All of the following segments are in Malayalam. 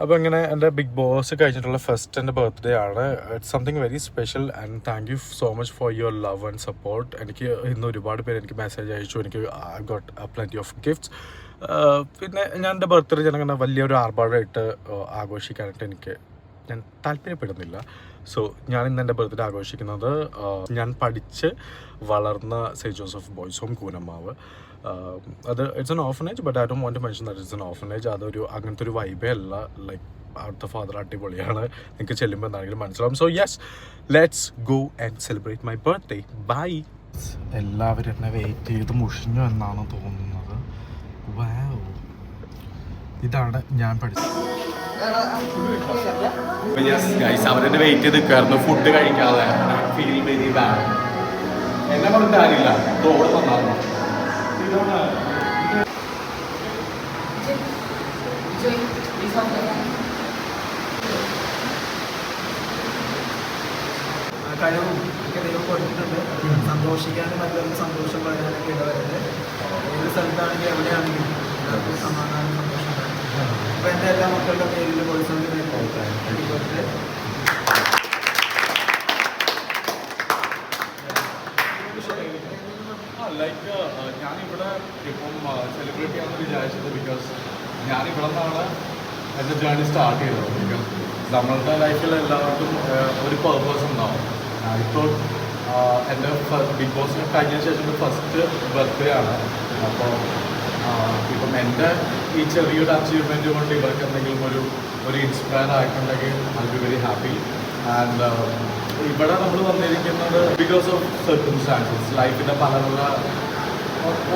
അപ്പോൾ ഇങ്ങനെ എൻ്റെ ബിഗ് ബോസ് കഴിഞ്ഞിട്ടുള്ള ഫസ്റ്റ് എൻ്റെ ബർത്ത്ഡേ ആണ്. It's something very special and thank you so much for your love and support. എനിക്ക് ഇന്ന് ഒരുപാട് പേര് എനിക്ക് മെസ്സേജ് അയച്ചു. എനിക്ക് I got plenty of gifts. പിന്നെ ഞാൻ എൻ്റെ ബർത്ത്ഡേ ഞാനങ്ങനെ വലിയൊരു ആർഭാടമായിട്ട് ആഘോഷിക്കാനായിട്ട് ഞാൻ താല്പര്യപ്പെടുന്നില്ല. സോ ഞാൻ ഇന്ന് എൻ്റെ ബർത്ത്ഡേ ആഘോഷിക്കുന്നത് ഞാൻ പഠിച്ച് വളർന്ന Saint Joseph Boys Home Koonammavu. അത് it's an orphanage, but I don't want to mention that it's an orphanage. അതൊരു അങ്ങനത്തെ ഒരു വൈബേ അല്ല. ലൈക്ക് അവിടുത്തെ ഫാദർ അടിപൊളിയാണ്, നിങ്ങൾക്ക് ചെല്ലുമ്പോൾ എന്താണെങ്കിലും മനസ്സിലാവും. So yes, let's go and celebrate my birthday. Bye. എല്ലാവരും എന്നെ വെയിറ്റ് ചെയ്ത് മുഷിഞ്ഞു എന്നാണ് തോന്നുന്നത്. വാവ്, ഇതാണ് ഞാൻ പഠിച്ചത്. അവരെന്നെ വെയിറ്റ് ചെയ്ത് നിൽക്കുമായിരുന്നു ഫുഡ് കഴിക്കാതെ. Feel very bad. എന്നെ പറഞ്ഞിട്ട് കാര്യമില്ല, റോഡ് വന്നായിരുന്നു. കഴിവും ഒക്കെ ദൈവം കൊടുത്തിട്ടുണ്ട്. സന്തോഷിക്കാനും മറ്റൊരു സന്തോഷം പറയാനൊക്കെ ഇടവരുന്നത്. ഏത് സ്ഥലത്താണെങ്കിലും എവിടെയാണെങ്കിലും എല്ലാവർക്കും സമാധാനം സന്തോഷം. അപ്പോൾ എൻ്റെ എല്ലാ മക്കളുടെ പേരിൽ കൊടുത്തുകൊണ്ട് ലൈക്ക് ഞാനിവിടെ ഇപ്പം സെലിബ്രേറ്റ് ചെയ്യാമെന്ന് വിചാരിച്ചത് ബിക്കോസ് ഞാനിവിടെ നിന്നാണ് എൻ്റെ ജേർണി സ്റ്റാർട്ട് ചെയ്തത്. ബിക്കോസ് നമ്മളുടെ ലൈഫിൽ എല്ലാവർക്കും ഒരു പർപ്പസ് ഉണ്ടാവും. ഇപ്പോൾ എൻ്റെ ബിഗ് ബോസിന് കഴിഞ്ഞതിന് ശേഷം ഫസ്റ്റ് ബർത്ത്ഡേ ആണ്. അപ്പോൾ ഇപ്പം എൻ്റെ ഈ ചെറിയൊരു അച്ചീവ്മെൻറ്റ് കൊണ്ട് ഇവർക്ക് എന്തെങ്കിലും ഒരു ഇൻസ്പയർ ആയിട്ടുണ്ടെങ്കിൽ I be very happy. And ഇവിടെ നമ്മൾ വന്നിരിക്കുന്നത് ബിക്കോസ് ഓഫ് സർക്കംസ്റ്റാൻസസ്. ലൈഫിൻ്റെ പല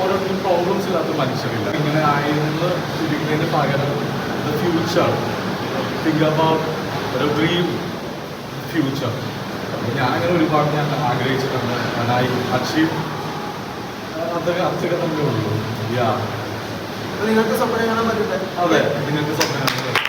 ഓരോരുത്തരും പ്രോബ്ലംസ് ഇല്ലാത്ത മനുഷ്യരില്ല. ഇങ്ങനെ ആയിരുന്നു ചിരിക്കുന്നതിന് പകരം ദ ഫ്യൂച്ചർ, തിങ്ക് അബൌട്ട് ഒരു ഡ്രീം ഫ്യൂച്ചർ. ഞാനങ്ങനെ ഒരുപാട് ഞാൻ ആഗ്രഹിച്ചിട്ടുണ്ട്. ഐ അച്ചീവ് അതൊക്കെ തന്നെ ഉള്ളൂ. യാ, നിങ്ങൾക്ക് സ്വപ്നം കാണാൻ പറ്റില്ല. അതെ, നിങ്ങൾക്ക് സ്വപ്നം കാണാൻ പറ്റും.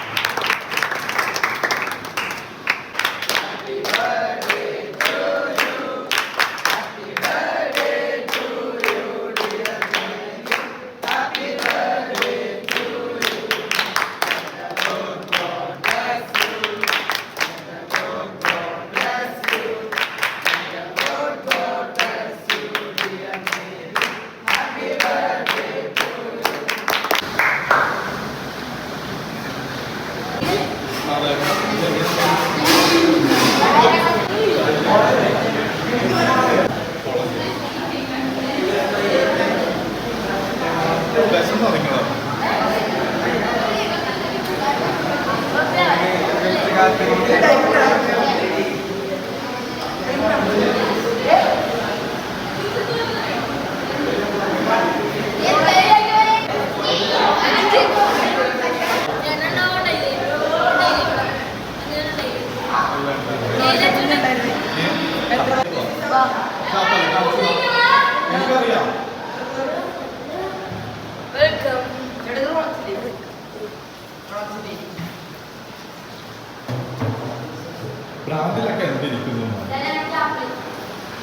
ബ്രാൻഡിലൊക്കെ എന്തിരിക്കുന്നു?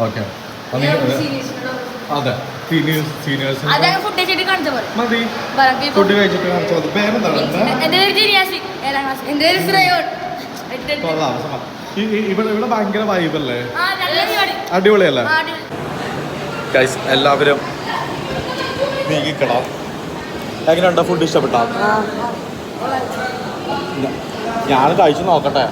ഓക്കെ, അതെ, സീനിയേഴ്സ് മതി. ഫുഡ് കഴിച്ചിട്ട് കാണിച്ചാൽ മതി. പേരെന്താണ്? ഇവിടെ ഭയങ്കര വൈബല്ലേ, അടിപൊളിയല്ലേ? ഗൈസ്, എല്ലാവരും നീങ്ങിക്കടാ. എങ്ങനെയുണ്ടോ ഫുഡ്? ഇഷ്ടപ്പെട്ടോ? ഞാൻ കഴിച്ചു നോക്കട്ടെ.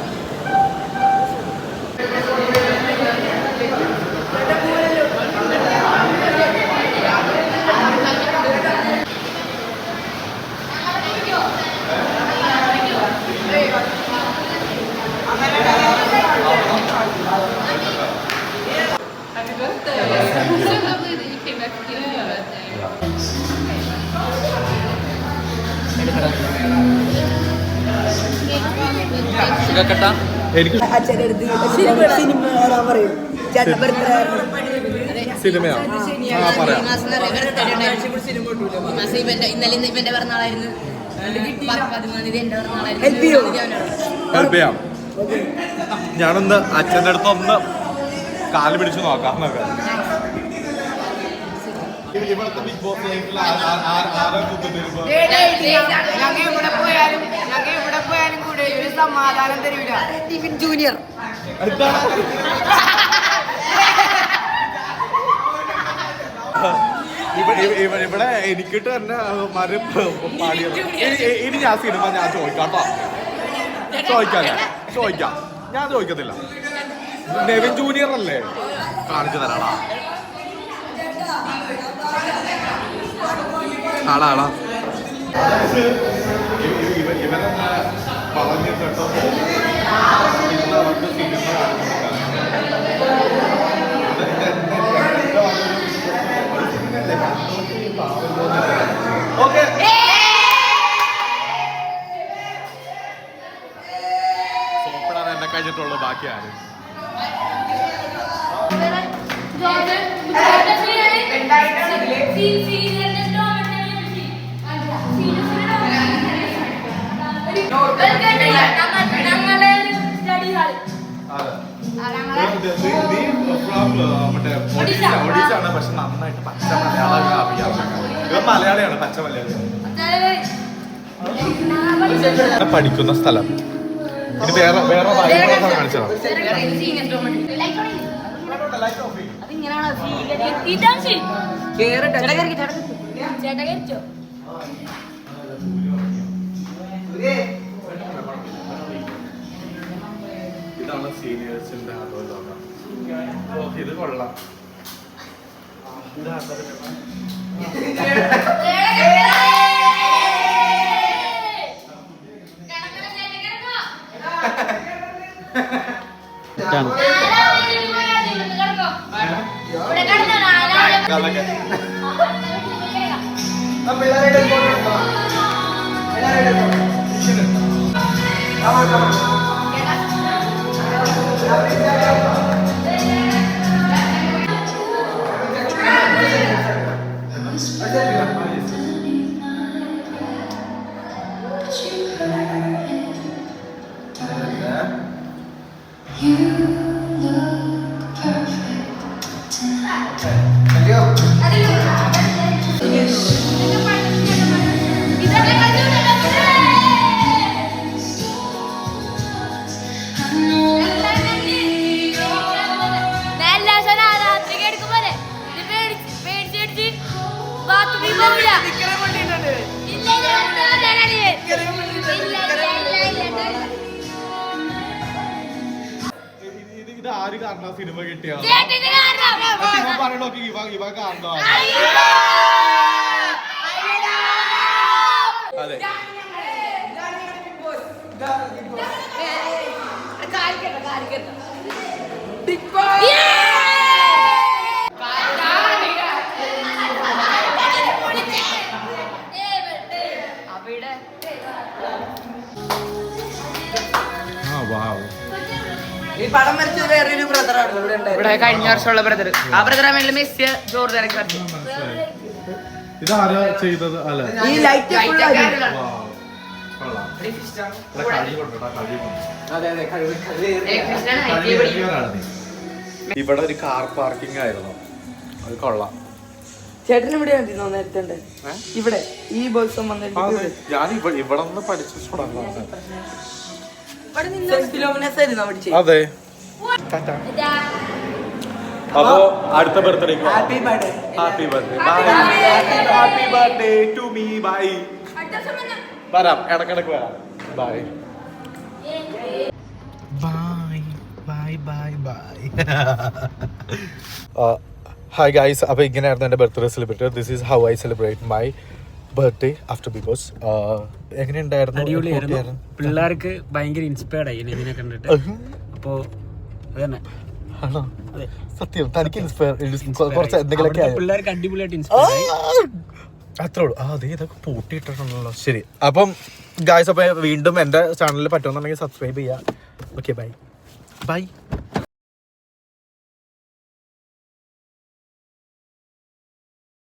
എനിക്ക് സിനിമയോ? പറയാം. ഇവന്റെ പിറന്നാളായിരുന്നു. ഹെൽപ്പ് ചെയ്യാം. ഞാനൊന്ന് അച്ഛൻ്റെ അടുത്ത് ഒന്ന് കാല് പിടിച്ച് നോക്കാം. ഇവിടുത്തെ ബിഗ് ബോസ് ലൈഫിൽ ആരാ കൂട്ടുന്നത്? ഞങ്ങൾ ഇവിടെ പോയാലും കൂടെ സമാധാനം തരൂല. ടിവിൻ ജൂനിയർ ഇവിടെ എനിക്കിട്ട് തന്നെ പാടിയത്. ഇനി ഞാൻ സിനിമ ഞാൻ ചോദിക്കാട്ടോ. ചോദിക്കാം ഞാൻ ചോദിക്കത്തില്ല. നെവിൻ ജൂനിയർ അല്ലേ കാണിച്ചു തരാടാ. ആളാ ഇവരെന്നെ പറഞ്ഞു കേട്ടോ. സോപ്പിടാൻ എന്നെ കഴിഞ്ഞിട്ടുള്ളൂ. ബാക്കി ആരും ഒഡീസാണ്. പക്ഷെ നന്നായിട്ട് പച്ച മലയാളം അറിയാം. ഇവൻ മലയാളിയാണ്, പച്ച മലയാളിയാണ്. പഠിക്കുന്ന സ്ഥലം ഇത് വേറെ കാണിച്ചോ. ഇതാണ് സീനിയേഴ്സിന്റെ ആലോചന. ഇത് കൊള്ളാം. ഇത് ആര് കാരണം സിനിമ കിട്ടിയ പറയണോ? ഇവ കാരണം. അതെ ഈ പടം വരച്ചത് വേറൊരു ബ്രദറാണ് ഇവിടെ കഴിഞ്ഞ വർഷമുള്ള ബ്രദർ. ആ ബ്രദർ മെസ്സി ജോർജ് അലക്സ്. ഇതാരാ ചെയ്തത്? അല്ലെ ഈ ലൈറ്റ് ഇവിടെ ഒരു കാർ പാർക്കിംഗ് ആയിരുന്നു. അത് കൊള്ളാം. ചേട്ടൻ ഇവിടെ നേരത്തെ ഇവിടെ ഈ ബോയ്സും വന്നിട്ട് ഞാൻ ഇവിടെ നിന്ന് പഠിച്ച സ്റ്റുഡന്റ്. അതെ. അപ്പോ അടുത്ത ബർത്ത്ഡേക്ക് happy birthday. Happy birthday to me. Bye. വരാം, ഇടക്കിടക്ക് വരാം. Bye bye bye bye. Hi guys, അപ്പോൾ ഇങ്ങനെയായിരുന്നു എൻ്റെ birthday celebrate. This is how I celebrate my birthday after Bigg Boss. എങ്ങനെയുണ്ടായിരുന്നു? പിള്ളേർക്ക് ഭയങ്കര ഇൻസ്പയർഡ് ആയി ഇതിനെ കണ്ടിട്ട്. അപ്പോൾ അതന്നെ ആണോ? സത്യം, തനിക്ക് ഇൻസ്പയർ കുറച്ച് എന്തെങ്കിലുമൊക്കെ പിള്ളേർക്ക് അടിപൊളിയായിട്ട് ഇൻസ്പയർ ആയി. അത്രേ ഉള്ളൂ. അതെ, ഇതൊക്കെ പൂട്ടിയിട്ടുണ്ടല്ലോ. ശരി, അപ്പം ഗായ്സ്, അപ്പോൾ വീണ്ടും എൻ്റെ ചാനലിൽ പറ്റുമെന്നുണ്ടെങ്കിൽ സബ്സ്ക്രൈബ് ചെയ്യുക. Okay, bye bye.